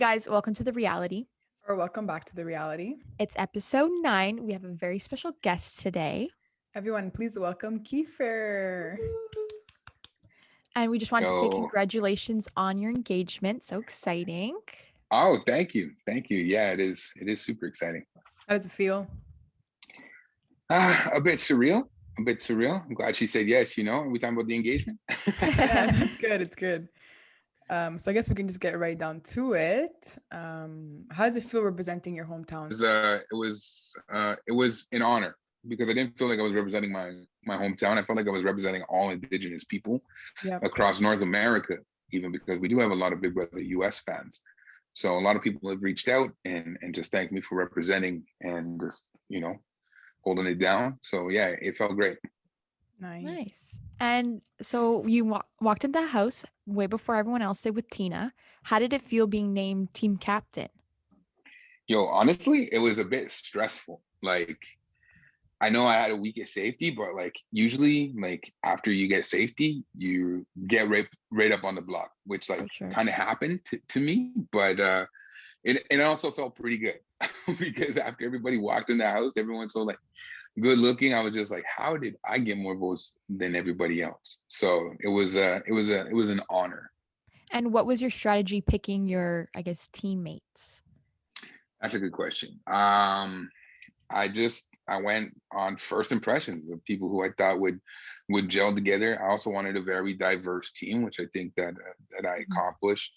Guys, welcome to the reality. Or welcome back to the reality. It's episode 9. We have a very special guest today. Everyone, please welcome Kiefer. And we just want to say Yo. congratulations on your engagement. So exciting. Oh, thank you. Thank you. Yeah, it is. It is super exciting. How does it feel? A bit surreal. A bit surreal. I'm glad she said yes, Are we talking about the engagement? Yeah, it's good. It's good. So I guess we can just get right down to it. How does it feel representing your hometown? It was an honor because I didn't feel like I was representing my hometown. I felt like I was representing all indigenous people across North America, even because we do have a lot of Big Brother US fans. So a lot of people have reached out and just thanked me for representing and just, holding it down. So yeah, it felt great. Nice. And so you walked into the house way before everyone else did with Tina. How did it feel being named team captain? Yo, honestly, it was a bit stressful. Like, I know I had a week of safety, but usually after you get safety, you get right up on the block, which kind of happened to me. But it also felt pretty good because after everybody walked in the house, everyone's so good looking. I was just like, how did I get more votes than everybody else? So it was an honor. And what was your strategy picking your, I guess, teammates? That's a good question. I went on first impressions of people who I thought would gel together. I also wanted a very diverse team, which I think that I accomplished.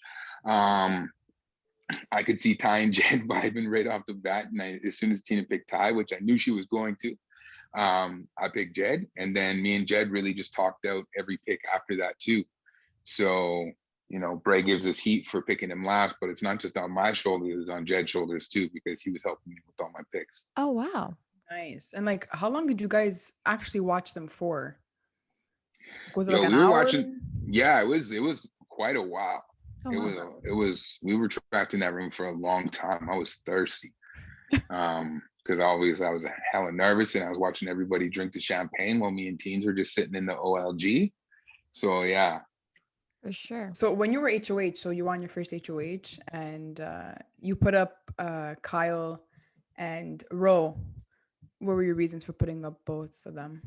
I could see Ty and Jed vibing right off the bat, and as soon as Tina picked Ty, which I knew she was going to, I picked Jed, and then me and Jed really just talked out every pick after that too. So Bray gives us heat for picking him last, but it's not just on my shoulders, it's on Jed's shoulders too, because he was helping me with all my picks. Oh, wow. Nice. And how long did you guys actually watch them for? Was it we an were hour? watching. Yeah, it was quite a while. Oh, We were trapped in that room for a long time. I was thirsty. Because I was hella nervous and I was watching everybody drink the champagne while me and teens were just sitting in the OLG. So yeah. For sure. So when you were HOH, so you were on your first HOH and you put up Kyle and Ro. What were your reasons for putting up both of them?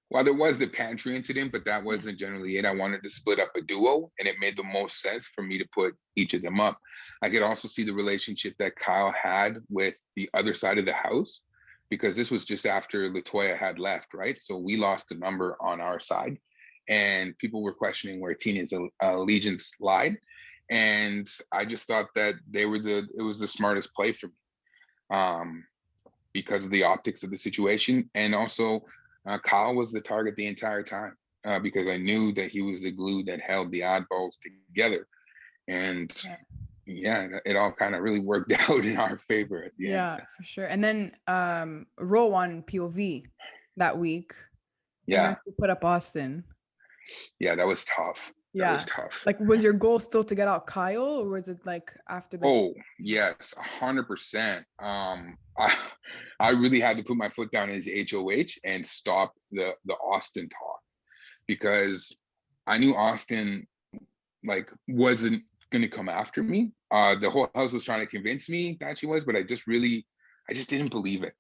Well, there was the pantry incident, but that wasn't generally it. I wanted to split up a duo, and it made the most sense for me to put each of them up. I could also see the relationship that Kyle had with the other side of the house, because this was just after LaToya had left, right? So we lost a number on our side, and people were questioning where Tina's allegiance lied. And I just thought that it was the smartest play for me, because of the optics of the situation, and also Kyle was the target the entire time, because I knew that he was the glue that held the oddballs together. And it all kind of really worked out in our favor at the end. Yeah, for sure. And then Ro won POV that week. Yeah. You put up Austin. Yeah, that was tough. Yeah. That was tough. Was your goal still to get out Kyle, or was it after the... Oh, yes, 100%. I really had to put my foot down as HOH and stop the Austin talk, because I knew Austin wasn't gonna come after me. The whole house was trying to convince me that she was, but I just didn't believe it.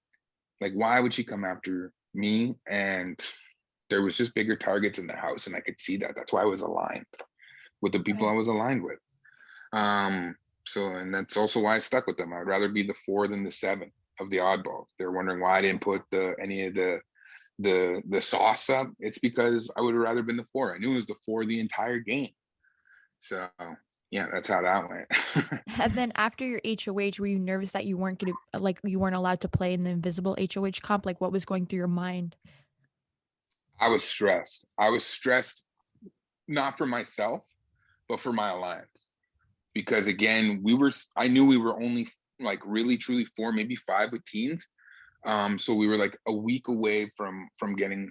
Why would she come after me? And there was just bigger targets in the house, and I could see that. That's why I was aligned with the people I was aligned with. And that's also why I stuck with them. I'd rather be the 4 than the 7 of the oddballs. They're wondering why I didn't put any of the sauce up. It's because I would have rather been the 4. I knew it was the 4 the entire game. So yeah, that's how that went. And then after your HOH, were you nervous that you weren't you weren't allowed to play in the invisible HOH comp? What was going through your mind? I was stressed. Not for myself, but for my alliance. Because again, I knew we were only really truly 4, maybe 5 with teens. So we were a week away from getting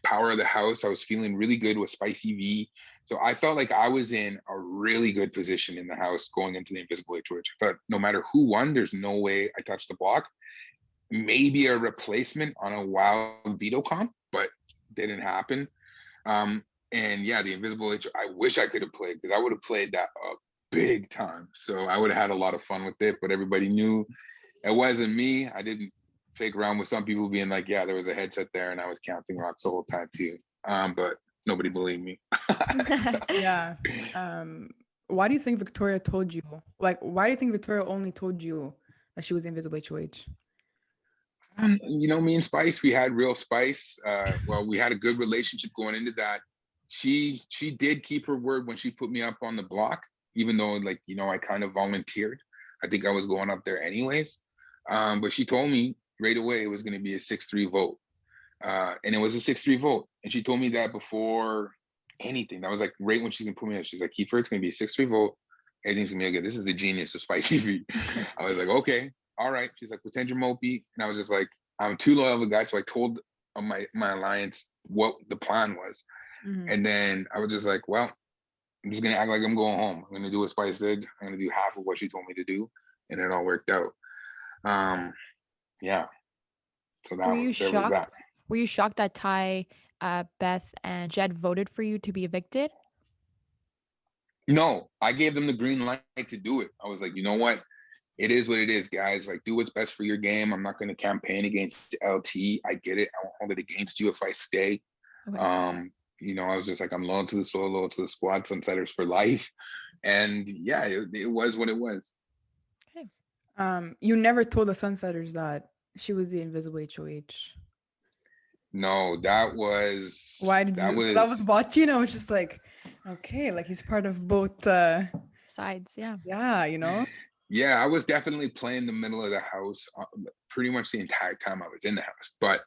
power of the house. I was feeling really good with Spicy V. So I felt like I was in a really good position in the house going into the invisible HOH. I thought no matter who won, there's no way I touched the block. Maybe a replacement on a wild veto comp, but didn't happen. And yeah, the invisible HOH, I wish I could have played, because I would have played that up big time. So I would have had a lot of fun with it, but everybody knew it wasn't me. I didn't fake around with some people being like, yeah, there was a headset there and I was counting rocks the whole time too. But nobody believed me. So, Yeah. Why do you think Victoria told you? Like, why do you think Victoria only told you that she was invisible HOH? you know, me and Spice, we had real spice. Well, we had a good relationship going into that. She did keep her word when she put me up on the block, even though, like, you know, I kind of volunteered. I think I was going up there anyways. But she told me right away it was going to be a 6-3 vote. And it was a 6-3 vote. And she told me that before anything. That was like right when she's gonna put me up. She's like, Kiefer, it's gonna be a 6-3 vote. Everything's gonna be okay. This is the genius of Spicy TV. I was like, okay, all right. She's like, pretend you're Mopey. And I was just like, I'm too loyal of a guy. So I told my alliance what the plan was. Mhm. And then I was just like, well, I'm just gonna act like I'm going home. I'm gonna do what Spice did. I'm gonna do half of what she told me to do. And it all worked out. Yeah. So Were you there was shocked? that. Were you shocked that Ty, Beth, and Jed voted for you to be evicted? No, I gave them the green light to do it. I was like, you know what? It is what it is, guys. Like, do what's best for your game. I'm not going to campaign against LT. I get it. I won't hold it against you if I stay. Okay. You know, I was just like, I'm loyal to the solo, to the squad, Sunsetters for life. And yeah, it was what it was. Okay. You never told the Sunsetters that she was the invisible HOH. No, Why did you? That was Bocino. Was just like, okay, like he's part of both. Sides, yeah. Yeah, you know. Yeah, I was definitely playing the middle of the house pretty much the entire time I was in the house. But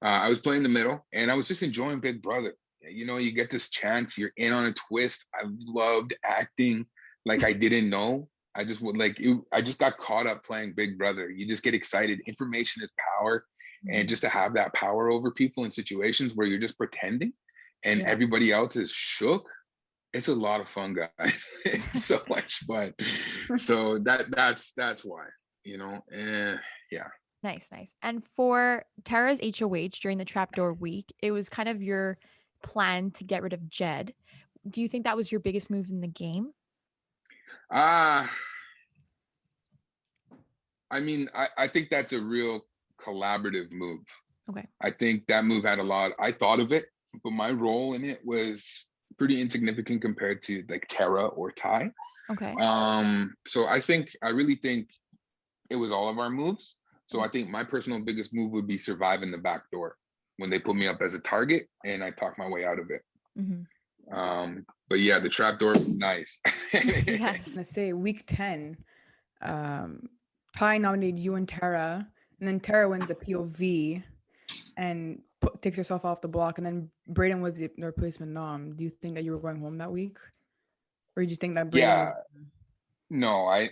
I was playing the middle and I was just enjoying Big Brother. You know, you get this chance, you're in on a twist. I loved acting like I didn't know. I just would like it, I just got caught up playing Big Brother. You just get excited. Information is power. And just to have that power over people in situations where you're just pretending and everybody else is shook, it's a lot of fun, guys. It's so much fun. So that's why, you know. Yeah. Nice, nice. And for Tara's HOH during the trapdoor week, it was kind of your plan to get rid of Jed. Do you think that was your biggest move in the game? I mean, I think that's a real collaborative move. Okay. I think that move had a lot. I thought of it, but my role in it was pretty insignificant compared to like Tara or Ty. Okay. So I really think it was all of our moves. So I think my personal biggest move would be survive in the back door when they put me up as a target and I talked my way out of it. But yeah, the trap door was nice. Yes. I say week 10, Ty nominated you and Tara, and then Tara wins the POV and takes herself off the block, and then Brayden was the replacement nom. Do you think that you were going home that week, or did you think that Brayden was? No, I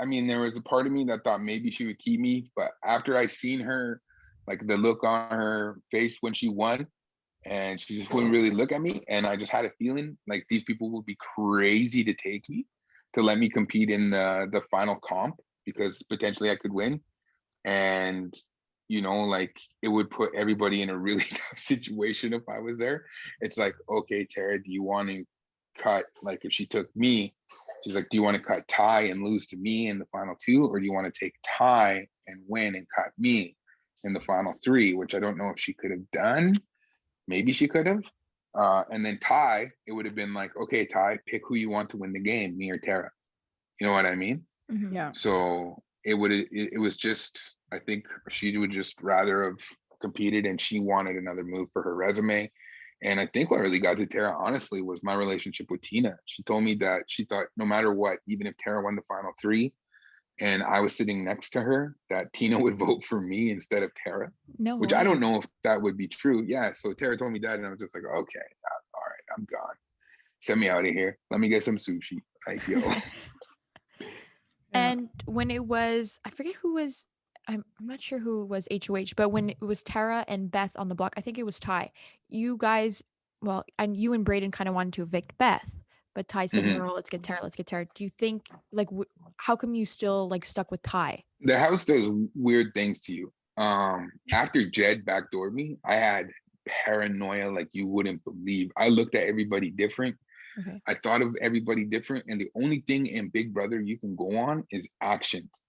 mean, there was a part of me that thought maybe she would keep me, but after I seen her, like the look on her face when she won, and she just wouldn't really look at me, and I just had a feeling like these people would be crazy to take me, to let me compete in the final comp because potentially I could win, and you know, like it would put everybody in a really tough situation if I was there. It's like, okay, Tara, do you want to cut, like if she took me, she's like, do you want to cut Ty and lose to me in the final 2, or do you want to take Ty and win and cut me in the final 3, which I don't know if she could have done. Maybe she could have. And then Ty, it would have been like, okay, Ty, pick who you want to win the game, me or Tara. You know what I mean? Yeah. So it was just, I think she would just rather have competed, and she wanted another move for her resume. And I think what really got to Tara, honestly, was my relationship with Tina. She told me that she thought no matter what, even if Tara won the final 3 and I was sitting next to her, that Tina would vote for me instead of Tara. No which way. I don't know if that would be true. Yeah. So Tara told me that, and I was just like, okay, all right, I'm gone. Send me out of here. Let me get some sushi. Like, yo. And when it was, I forget who was, I'm not sure who was HOH, but when it was Tara and Beth on the block, I think it was Ty. You guys, well, and you and Brayden kind of wanted to evict Beth, but Ty said, no, let's get Tara, let's get Tara. Do you think, like, how come you still like stuck with Ty? The house does weird things to you. After Jed backdoored me, I had paranoia like you wouldn't believe. I looked at everybody different. Okay. I thought of everybody different, and the only thing in Big Brother you can go on is actions.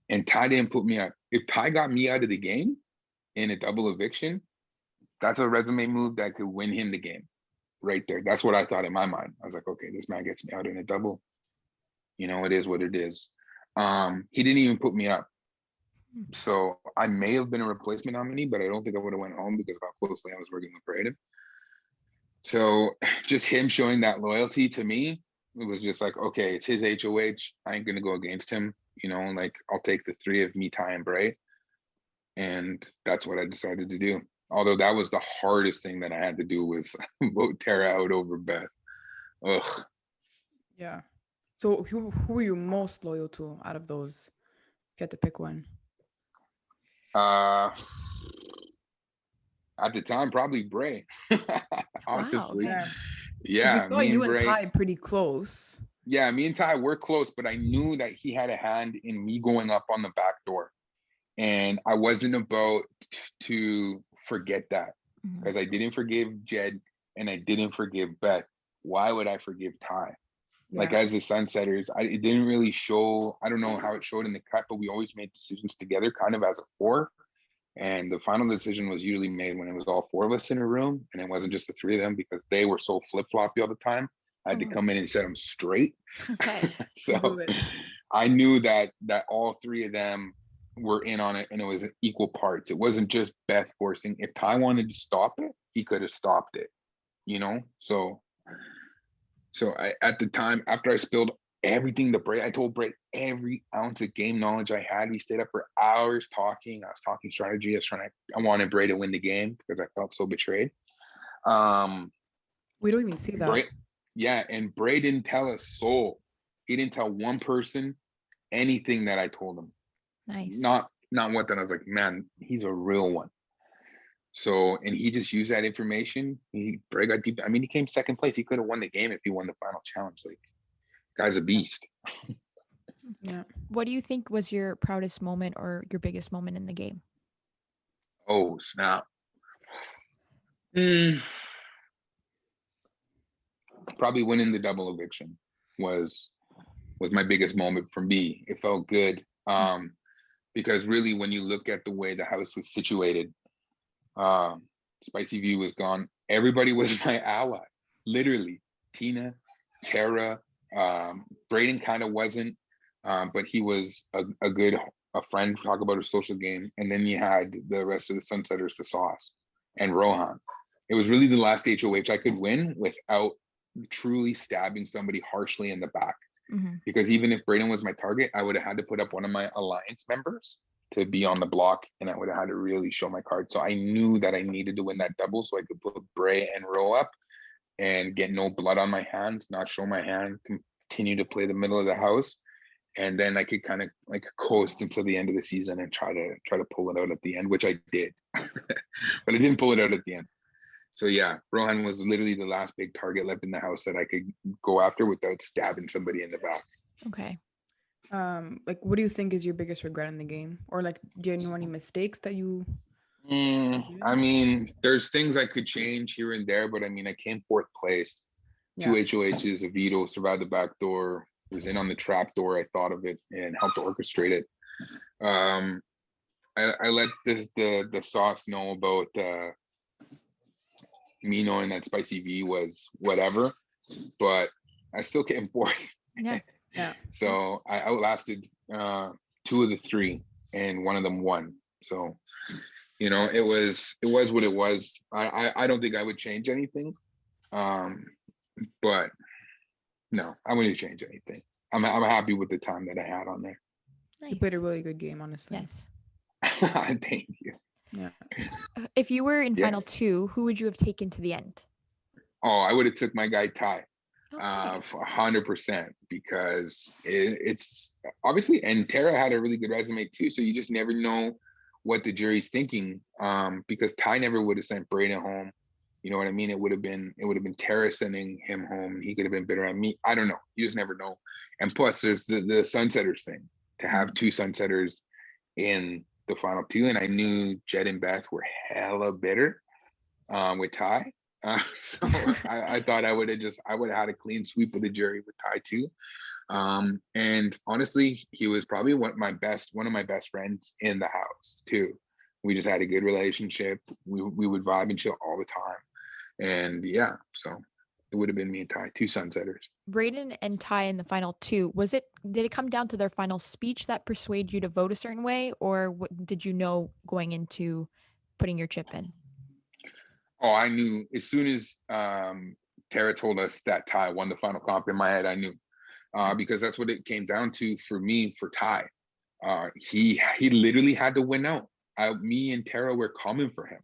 And Ty didn't put me out. If Ty got me out of the game in a double eviction, that's a resume move that could win him the game right there. That's what I thought in my mind. I was like, okay, this man gets me out in a double. It is what it is. He didn't even put me up. So I may have been a replacement nominee, but I don't think I would have went home because of how closely I was working with Braden. So just him showing that loyalty to me, it was just like, okay, it's his HOH. I ain't gonna go against him. Like I'll take the three of me, Ty, and Bray. And that's what I decided to do. Although that was the hardest thing that I had to do was vote Tara out over Beth. Ugh. Yeah. So who are you most loyal to out of those? If you had to pick one. At the time, probably Bray. Honestly. okay. Yeah, we saw me you and and Bray. Ty pretty close. Yeah, me and Ty were close, but I knew that he had a hand in me going up on the back door. And I wasn't about to forget that because I didn't forgive Jed and I didn't forgive Beth. Why would I forgive Ty? Like Yeah. as the Sunsetters, it didn't really show. I don't know how it showed in the cut, but we always made decisions together, kind of as a four. And the final decision was usually made when it was all four of us in a room, and it wasn't just the three of them because they were so flip floppy all the time. I had to come in and set them straight. Okay. So I knew that all three of them were in on it, and it was equal parts. It wasn't just Beth forcing. If Ty wanted to stop it, he could have stopped it. So I, at the time, after I spilled everything to Bray, I told Bray every ounce of game knowledge I had. We stayed up for hours talking. I was talking strategy. I wanted Bray to win the game because I felt so betrayed. We don't even see that. Bray, yeah, and Bray didn't tell a soul. He didn't tell one person anything that I told him. Nice. Not what that. I was like, man, he's a real one. So, and he just used that information. Bray got deep. I mean, he came second place. He could have won the game if he won the final challenge. Like, guy's a beast. Yeah. What do you think was your proudest moment or your biggest moment in the game? Oh, snap. Probably winning the double eviction was my biggest moment for me. It felt good. Because really when you look at the way the house was situated, Spicy View was gone. Everybody was my ally, literally. Tina, Tara, Braden kind of wasn't, but he was a good friend. Talk about a social game. And then you had the rest of the Sunsetters, the Sauce, and Rohan. It was really the last HOH I could win without truly stabbing somebody harshly in the back. Because even if Braden was my target, I would have had to put up one of my alliance members to be on the block, and I would have had to really show my card. So I knew that I needed to win that double so I could put Bray and Ro up and get no blood on my hands, not show my hand, continue to play the middle of the house, and then I could kind of like coast until the end of the season and try to pull it out at the end, which I did, but I didn't pull it out at the end. So yeah, Rohan was literally the last big target left in the house that I could go after without stabbing somebody in the back. Okay. Like, what do you think is your biggest regret in the game, or like, do you know any mistakes that you? I mean, there's things I could change here and there, but I mean, I came fourth place, 2 HOHs, a veto, survived the back door, was in on the trap door. I thought of it and helped orchestrate it. I let the Sauce know about me knowing that Spicy V was whatever, but I still came fourth. Yeah. So I outlasted 2 of the 3, and one of them won. So it was what it was. I don't think I would change anything, but no, I wouldn't change anything. I'm happy with the time that I had on there. You played a really good game, honestly. Yes. Thank you. Yeah. If you were in final 2, who would you have taken to the end? Oh, I would have took my guy Ty. Okay. 100%, because it's obviously, and Tara had a really good resume too, so you just never know what the jury's thinking, because Ty never would have sent Braden home. You know what I mean? It would have been Tara sending him home. He could have been bitter on me. I don't know. You just never know. And plus, there's the Sunsetters thing, to have 2 Sunsetters in the final 2, and I knew Jed and Beth were hella bitter with Ty. So I thought I would have had a clean sweep of the jury with Ty too. And honestly, he was probably one of my best friends in the house too. We just had a good relationship. We would vibe and chill all the time. And yeah, so it would have been me and Ty, two sunsetters. Brayden and Ty in the final two, did it come down to their final speech that persuaded you to vote a certain way, or did you know going into putting your chip in? Oh, I knew as soon as Tara told us that Ty won the final comp. In my head, I knew because that's what it came down to for me for Ty. He literally had to win out. Me and Tara were coming for him.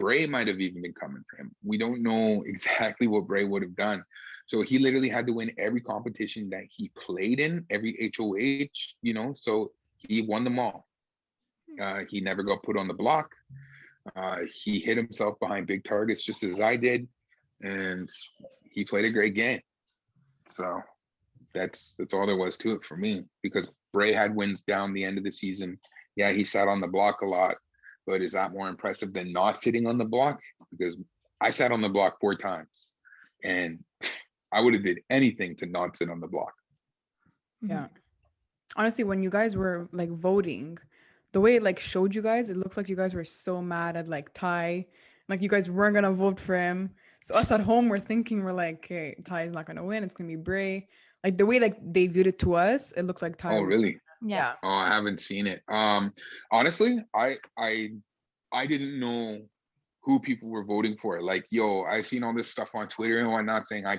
Bray might have even been coming for him. We don't know exactly what Bray would have done. So he literally had to win every competition that he played in, every HOH, so he won them all. He never got put on the block. He hit himself behind big targets just as I did. And he played a great game. So that's all there was to it for me, because Bray had wins down the end of the season. Yeah, he sat on the block a lot, but is that more impressive than not sitting on the block? Because I sat on the block 4 times and I would have did anything to not sit on the block. Yeah. Honestly, when you guys were like voting, the way it like showed you guys, it looked like you guys were so mad at like Ty. Like you guys weren't gonna vote for him. So us at home we're thinking, we're like, okay, Ty's not gonna win, it's gonna be Bray. Like the way like they viewed it to us, it looked like Ty Oh, was really? Yeah. Oh, I haven't seen it. Honestly, I didn't know who people were voting for. Like, I've seen all this stuff on Twitter and whatnot saying I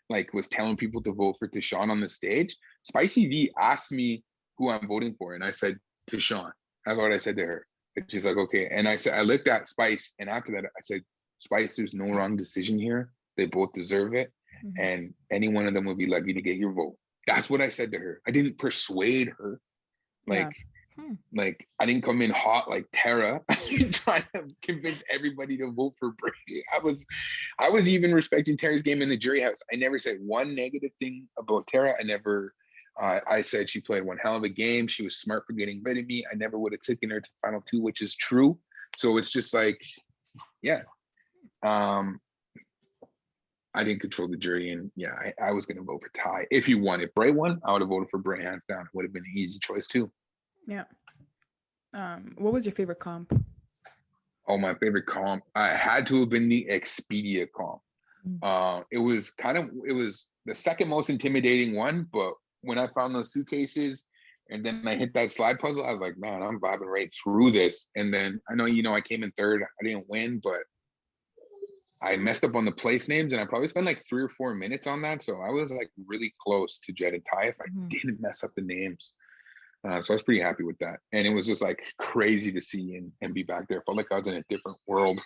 like was telling people to vote for Tashawn on the stage. Spicy V asked me who I'm voting for, and I said Tashawn. That's what I said to her. And she's like, okay. And I looked at Spice, and after that, I said, Spice, there's no wrong decision here. They both deserve it, and any one of them will be lucky to get your vote. That's what I said to her. I didn't persuade her. Like I didn't come in hot like Tara trying to convince everybody to vote for Brady. I was even respecting Tara's game in the jury house. I never said one negative thing about Tara. I said she played one hell of a game. She was smart for getting rid of me. I never would have taken her to final 2, which is true. So it's just like, yeah. I didn't control the jury, and yeah, I was gonna vote for Ty. If he won, if Bray won, I would have voted for Bray hands down. It would have been an easy choice too. Yeah. What was your favorite comp? Oh, my favorite comp had to have been the Expedia comp. It was the second most intimidating one, but when I found those suitcases and then I hit that slide puzzle, I was like, man, I'm vibing right through this. And then I know, I came in third. I didn't win, but I messed up on the place names, and I probably spent like 3 or 4 minutes on that. So I was like really close to Jed and Ty if I didn't mess up the names. So I was pretty happy with that. And it was just like crazy to see and be back there. Felt like I was in a different world.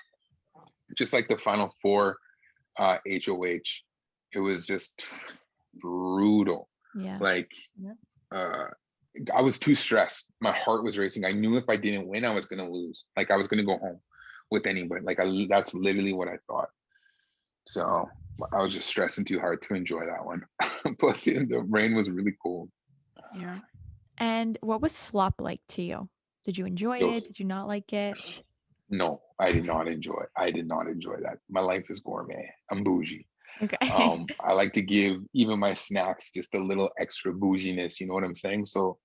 Just like the final 4 HOH, it was just brutal. Yeah. Like I was too stressed. My heart was racing. I knew if I didn't win, I was going to lose. Like I was going to go home with anybody. Like that's literally what I thought. So I was just stressing too hard to enjoy that one. Plus the rain was really cold. Yeah. And what was slop like to you? Did you enjoy it? Did you not like it? No, I did not enjoy it. I did not enjoy that. My life is gourmet. I'm bougie. Okay. I like to give even my snacks just a little extra bouginess. You know what I'm saying? So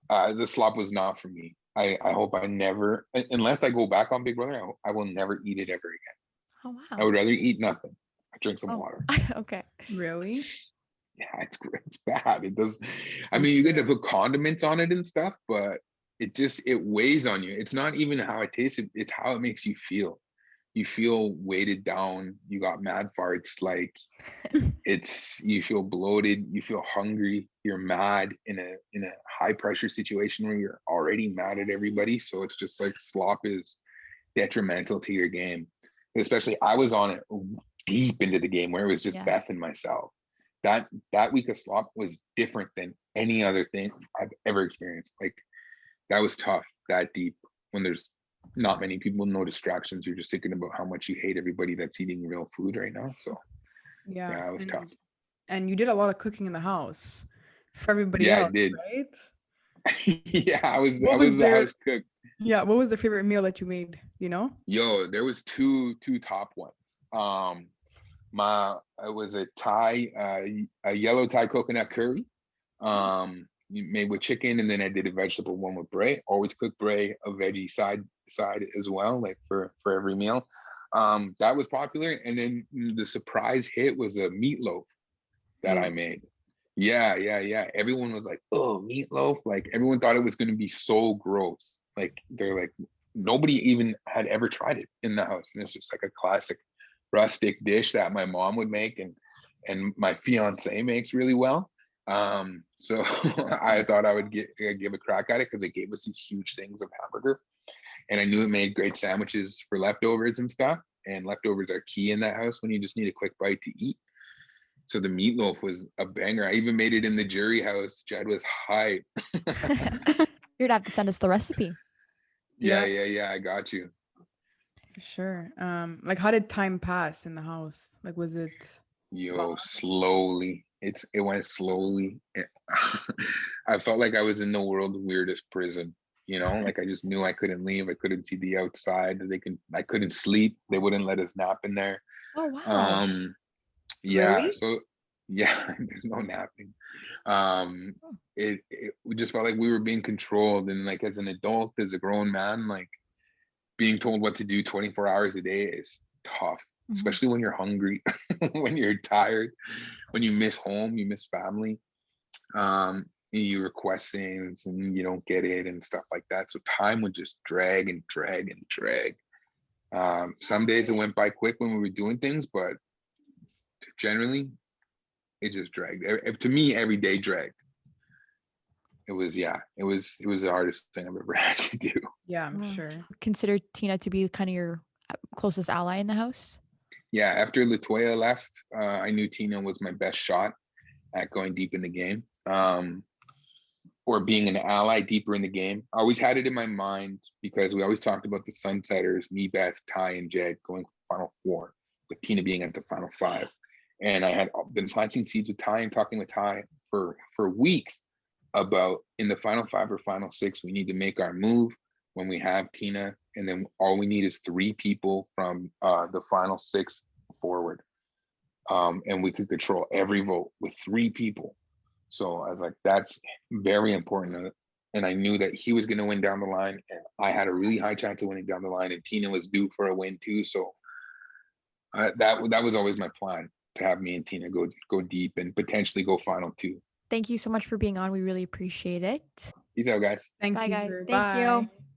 the slop was not for me. I hope I never, unless I go back on Big Brother, I will never eat it ever again. Oh, wow. I would rather eat nothing. I drink some water. Okay. Really? Yeah, it's bad. It does. I mean, you get to put condiments on it and stuff, but it weighs on you. It's not even how it tastes. It's how it makes you feel. You feel weighted down. You got mad farts. Like you feel bloated. You feel hungry. You're mad in a high pressure situation where you're already mad at everybody. So it's just like slop is detrimental to your game. Especially I was on it deep into the game where it was just Beth and myself. That week of slop was different than any other thing I've ever experienced. Like that was tough, that deep, when there's not many people, no distractions. You're just thinking about how much you hate everybody that's eating real food right now. So yeah, it was tough. And you did a lot of cooking in the house for everybody else. I did. Right? Yeah, I was the house cook. Yeah, what was the favorite meal that you made? There was two top ones. It was a Thai, a yellow Thai coconut curry, made with chicken, and then I did a vegetable one with bray. Always cook bray a veggie side as well, like for every meal. That was popular, and then the surprise hit was a meatloaf that I Ooh. made. Yeah. Everyone was like, "Oh, meatloaf!" Like everyone thought it was going to be so gross. Like they're like, nobody even had ever tried it in the house, and it's just like a classic rustic dish that my mom would make, and my fiance makes really well. So I thought I would give a crack at it because it gave us these huge things of hamburger, and I knew it made great sandwiches for leftovers and stuff. And leftovers are key in that house when you just need a quick bite to eat. So the meatloaf was a banger. I even made it in the jury house. Jed was hype. You'd have to send us the recipe. Yeah. I got you. For sure. Like how did time pass in the house? Like was it long? Yo, slowly. It went slowly. I felt like I was in the world's weirdest prison. Like I just knew I couldn't leave. I couldn't see the outside. I couldn't sleep. They wouldn't let us nap in there. Oh, wow. Um, yeah. Really? So yeah, there's no napping. Oh. It we just felt like we were being controlled, and like as an adult, as a grown man, like being told what to do 24 hours a day is tough, Mhm. especially when you're hungry, when you're tired, when you miss home, you miss family, and you request things and you don't get it and stuff like that. So time would just drag and drag and drag. Some days it went by quick when we were doing things, but generally it just dragged. To me, every day dragged. It was the hardest thing I've ever had to do. Yeah, I'm Wow. sure. Consider Tina to be kind of your closest ally in the house? Yeah, after Latoya left, I knew Tina was my best shot at going deep in the game, or being an ally deeper in the game. I always had it in my mind because we always talked about the Sunsetters, me, Beth, Ty, and Jed going Final Four, with Tina being at the Final Five. And I had been planting seeds with Ty and talking with Ty for weeks about in the Final Five or Final Six, we need to make our move when we have Tina, and then all we need is three people from the Final Six forward, and we could control every vote with three people. So I was like, that's very important. And I knew that he was going to win down the line, and I had a really high chance of winning down the line, and Tina was due for a win too. So that was always my plan, to have me and Tina go deep and potentially go final two. Thank you so much for being on. We really appreciate it. Peace out, guys. Thanks, Bye, guys. Kiefer. Thank you. Bye.